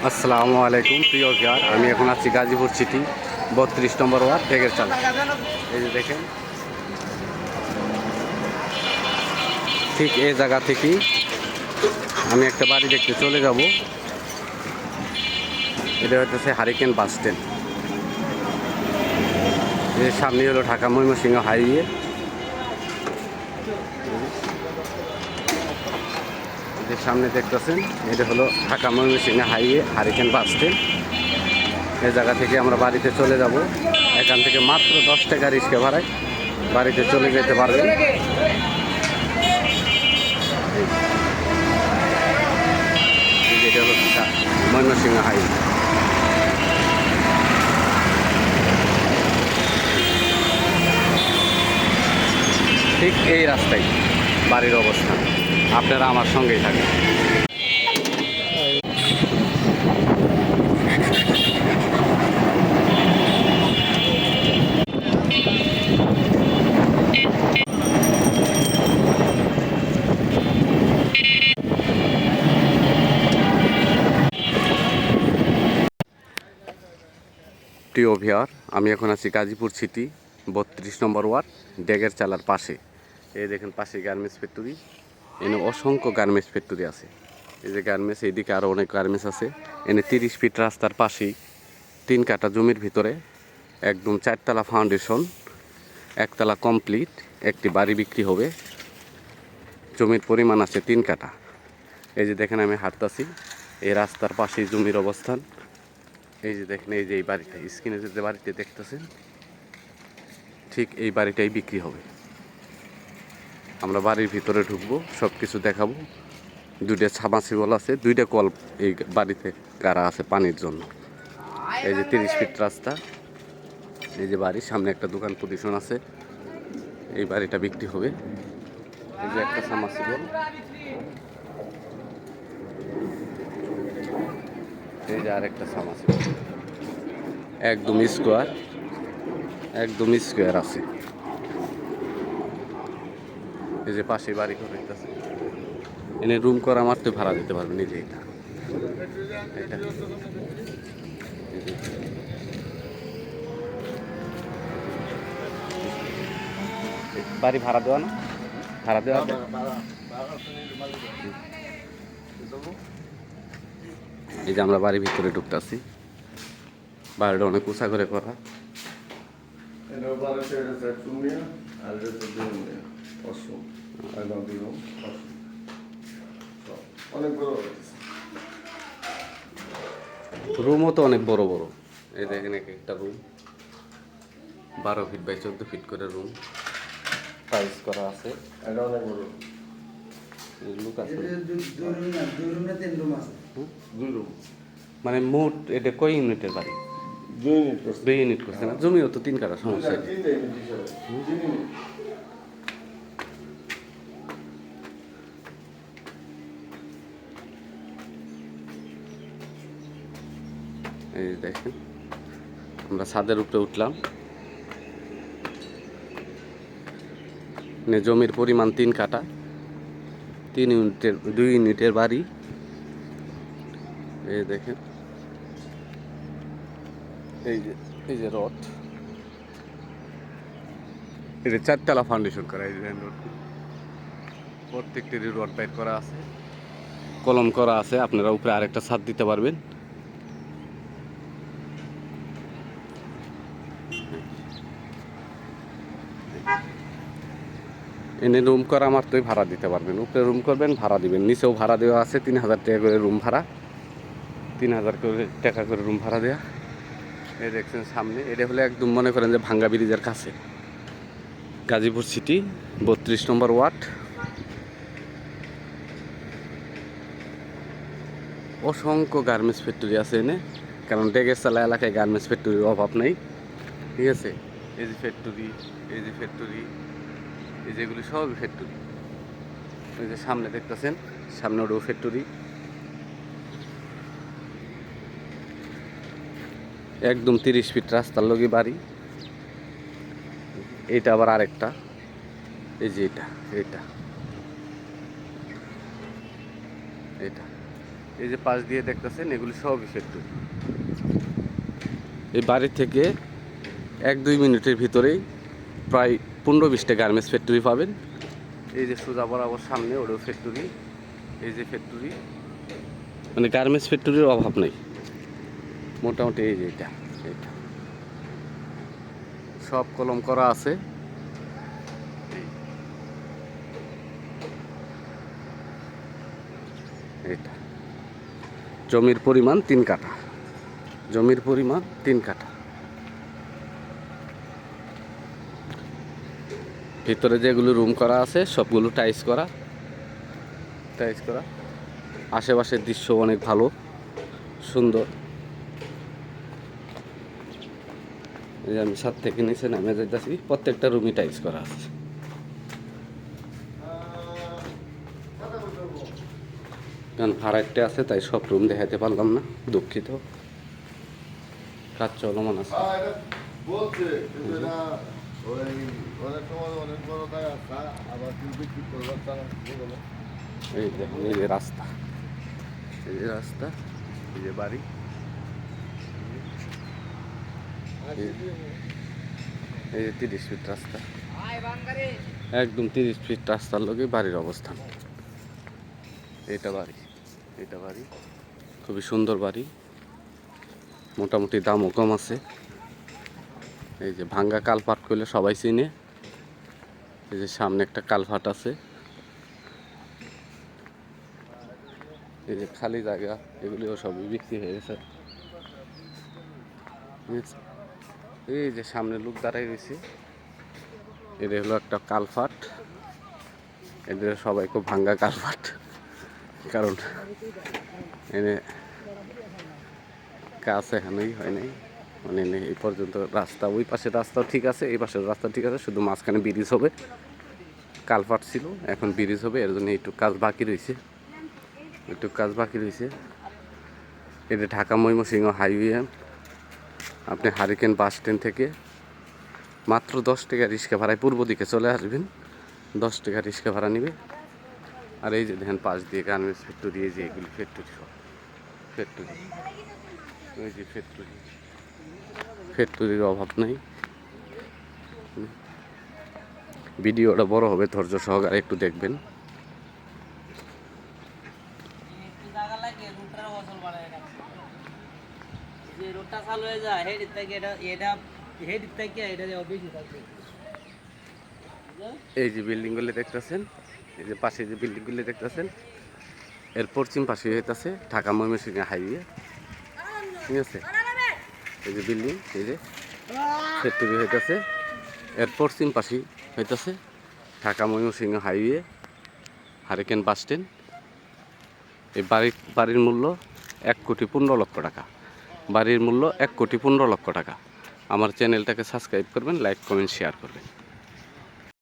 আসসালামু আলাইকুম প্রিয় ভিউয়ার, আমি এখন আছি গাজীপুর সিটি 32 নম্বর ওয়ার্ড টেকের চাল। এই যে দেখেন, ঠিক এই জায়গা থেকেই আমি একটা বাড়ি দেখতে চলে যাব। এটা হচ্ছে হারিকেন বাস স্ট্যান্ড। এর সামনে হলো ঢাকা ময়মনসিংহ হাইওয়ে। যে সামনে দেখতেছেন এটা হলো Dhaka Mymensingh highway hurricane bus stand. এই জায়গা থেকে আমরা বাড়িতে চলে যাব। এখান থেকে মাত্র 10 টাকা রিক্সা ভাড়ায় বাড়িতে চলে যেতে পারবেন। এটা হলো ময়মনসিংহ হাইওয়ে। ঠিক এই রাস্তায় বাড়ির অবস্থান। আপনারা আমার সঙ্গেই থাকেন। প্রিয় ভিউয়ার, আমি এখন আছি গাজীপুর সিটি 32 নম্বর ওয়ার্ড ডেগের চালার পাশে। এই দেখেন পাশে গার্মেন্টস ফ্যাক্টরি। এনে অসংখ্য গার্মেন্টস ফ্যাক্টরি আছে। এই যে গার্মেন্টস, এইদিকে আরও অনেক গার্মেন্টস আছে। এনে 30 ফিট রাস্তার পাশেই 3 কাঠা জমির ভিতরে একদম 4তলা ফাউন্ডেশন, 1তলা কমপ্লিট একটি বাড়ি বিক্রি হবে। জমির পরিমাণ আছে 3 কাঠা। এই যে দেখেন আমি হাঁটতাছি, এই রাস্তার পাশেই জমির অবস্থান। এই যে দেখেন, এই যে এই বাড়িটা স্ক্রিনে যে বাড়িটা দেখতেছেন, ঠিক এই বাড়িটাই বিক্রি হবে। আমরা বাড়ির ভিতরে ঢুকবো, সব কিছু দেখাবো। 2টা সাবমার্সিবল আছে, 2টা কল এই বাড়িতে গাড়া আছে পানির জন্য। এই যে 30 ফিট রাস্তা, এই যে বাড়ির সামনে একটা দোকান পজিশন আছে। এই বাড়িটা বিক্রি হবে। এই যে একটা সাবমার্সিবল, এই যে আরেকটা সাবমার্সিবল, একদম স্কোয়ার আছে। এই যে পাশে বাড়ি করে দেখতেছে, এনে রুম করা মাত্র ভাড়া দিতে পারবেন। এই যে এটা বাড়ি ভাড়া দেওয়া না, ভাড়া দেওয়া। এই যে আমরা বাড়ির ভিতরে ঢুকতেছি। বাড়িটা অনেক উঁচা করে করা। রুমও তো অনেক বড় বড়। এই দেখেন একটা রুম 12 ফিট বাই 14 ফিট করে রুম টাইলস করা আছে। লুক আছে, মানে মোট এটা কয় ইউনিটের বাড়ি? 2 ইউনিট করছে না? জমিও তো 3 কাঠা, সমস্যা নেই। এই দেখেন, আমরা ছাদের উপরে উঠলাম। জমির পরিমাণ 3 কাঠা, 2 ইউনিটের বাড়ি। এই দেখেন, এই যে রড, এটা 4তলা ফাউন্ডেশন করা। এই যে রড, প্রত্যেকটিরই রড বাইর করা আছে, কলম করা আছে। আপনারা উপরে আরেকটা ছাদ দিতে পারবেন। এনে রুম করা মাত্রই ভাড়া দিতে পারবেন। উপরে রুম করবেন, ভাড়া দিবেন। নিচেও ভাড়া দেওয়া আছে 3000 টাকা করে রুম ভাড়া, 3000 টাকা করে রুম ভাড়া দেওয়া। এই দেখছেন সামনে, এটা হলে একদম মনে করেন যে ভাঙ্গা ব্রিজের কাছে, গাজীপুর সিটি 32 নম্বর ওয়ার্ড। অসংখ্য গার্মেন্টস ফ্যাক্টরি আছে এনে, কারণ ডেগের চালা এলাকায় গার্মেন্টস ফ্যাক্টরির অভাব নেই। ঠিক আছে, এই যে ফ্যাক্টরি, এই যে ফ্যাক্টরি, এই যেগুলি সবই ফ্যাক্টরি। এই যে সামনে দেখতেছেন, সামনে ওটাও ফ্যাক্টরি। একদম 30 ফিট রাস্তার লগে বাড়ি। এইটা আবার আরেকটা, এই যে এটা এই যে পাশ দিয়ে দেখতেছেন এগুলি সবই ফ্যাক্টরি। এই বাড়ি থেকে 1-2 মিনিটের ভিতরেই প্রায় 15-20টা গার্মেন্টস ফ্যাক্টরি পাবেন। এই যে সোজা বরাবর সামনে ওটাও ফ্যাক্টরি, এই যে ফ্যাক্টরি, মানে গার্মেন্টস ফ্যাক্টরির অভাব নেই মোটামুটি। এই যে এটা সব কলম করা আছে। এটা জমির পরিমাণ 3 কাঠা, জমির পরিমাণ 3 কাঠা। ভিতরে যেগুলো রুম করা আছে সবগুলো টাইলস করা। আশেপাশের দৃশ্য অনেক ভালো সুন্দর। এই যে আমি ছাদ থেকে নিচে নামে যাইতেছি, প্রত্যেকটা রুমই টাইলস করা আছে। কারণ ভাড়াটে আছে তাই সব রুম দেখাতে পারলাম না, দুঃখিত। কাজ চলমান আছে। এই দেখুন এই যে রাস্তা, এই যে রাস্তা, এই যে বাড়ি, এই যে 30 ফিট রাস্তা, একদম 30 ফিট রাস্তার লগে বাড়ির অবস্থান। এটা বাড়ি খুবই সুন্দর বাড়ি, মোটামুটি দামও কম আছে। এই যে ভাঙ্গা কালভার্ট করলে সবাই চিনে, এই যে সামনে একটা কালভার্ট আছে। এই যে খালি জায়গা এগুলিও সবই বিক্রি হয়ে গেছে। এই যে সামনে লোক দাঁড়াই রয়েছে, এদের হলো একটা কালভার্ট। এদের সবাই খুব ভাঙ্গা কালভার্ট, কারণ এনে কাজ এখানেই হয় নাই, মানে এই পর্যন্ত রাস্তা, ওই পাশের রাস্তাও ঠিক আছে, এই পাশের রাস্তা ঠিক আছে, শুধু মাঝখানে ব্রিজ হবে। কালভার্ট ছিল, এখন ব্রিজ হবে, এর জন্য একটু কাজ বাকি রয়েছে, এটা ঢাকা ময়মনসিংহ হাইওয়ে। আপনি হারিকেন বাস স্ট্যান্ড থেকে মাত্র 10 টাকা রিক্সা ভাড়ায় পূর্ব দিকে চলে আসবেন, 10 টাকা রিক্সা ভাড়া নেবে। আর এই যে দেখেন পাশ দিয়ে গার্মেন্টস ফ্যাক্টরি, এই যে এগুলি ফ্যাক্টরি, ওই যে ফ্যাক্টরির অভাব নেই। ভিডিওটা বড় হবে, ধৈর্য সহকারে একটু দেখবেন। এই যে বিল্ডিংগুলি দেখতেছেন, এই যে পাশে যে বিল্ডিংগুলি দেখতেছেন, এর পশ্চিম পাশে হইতেছে ঢাকা ময়মনসিংহ হাইওয়ে, ঠিক আছে। এই যে বিল্ডিং, এই যে ফ্যাক্টরি হইতেছে, এর পশ্চিম পাশে হইতেছে Dhaka Mymensingh highway, hurricane bus stand. এই বাড়ির মূল্য 1,15,00,000 টাকা, বাড়ির মূল্য 1,15,00,000 টাকা। আমার চ্যানেলটাকে সাবস্ক্রাইব করবেন, লাইক কমেন্ট শেয়ার করবেন।